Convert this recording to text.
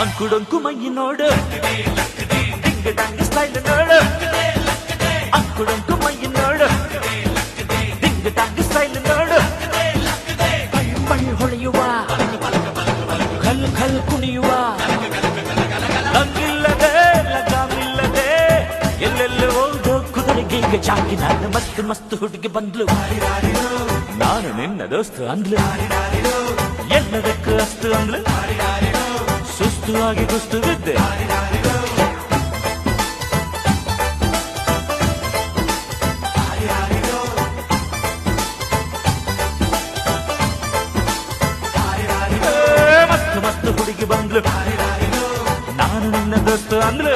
ಅಂಕುಡೊಂಕು ಮೈ ನೋಡು ding dung style ನೋಡು ಅಂಕುಡೊಂಕು ಮೈ ನೋಡು ಡಿಂಗ್ ಡಂಗ್ ಸ್ಟೈಲ್ ನೋಡು ಪಳ್ ಪಳ್ ಹೊಳೆಯುವ ಖಲ್ ಖಲ್ ಕುಣಿಯುವ ಲಂಗಿಲ್ಲದೆ ಲಗಾಮಿಲ್ಲದೆ ಎಲ್ಲೆಲ್ಲ ಹೋದೋ ಕುದುರೆಗೆ ಈಗ ಚಾಕಿ ನಾನು ಮಸ್ತ್ ಮಸ್ತ್ ಹುಡುಗಿ ಬಂದ್ಲು ನಾನು ನಿನ್ನ ದೋಸ್ತು ಅಂದ್ಲು ಎಲ್ಲದಕ್ಕೂ ಅಸ್ತು ಅಂದ್ಲು ಸುಸ್ತು ಆಗಿ ಕುಸ್ತು ಬಿದ್ದೆ ಮಸ್ತ್ ಮಸ್ತ್ ಹುಡುಗಿ ಬಂದ್ಲು ನಾನು ನಿನ್ನ ದೋಸ್ತು ಅಂದ್ಲು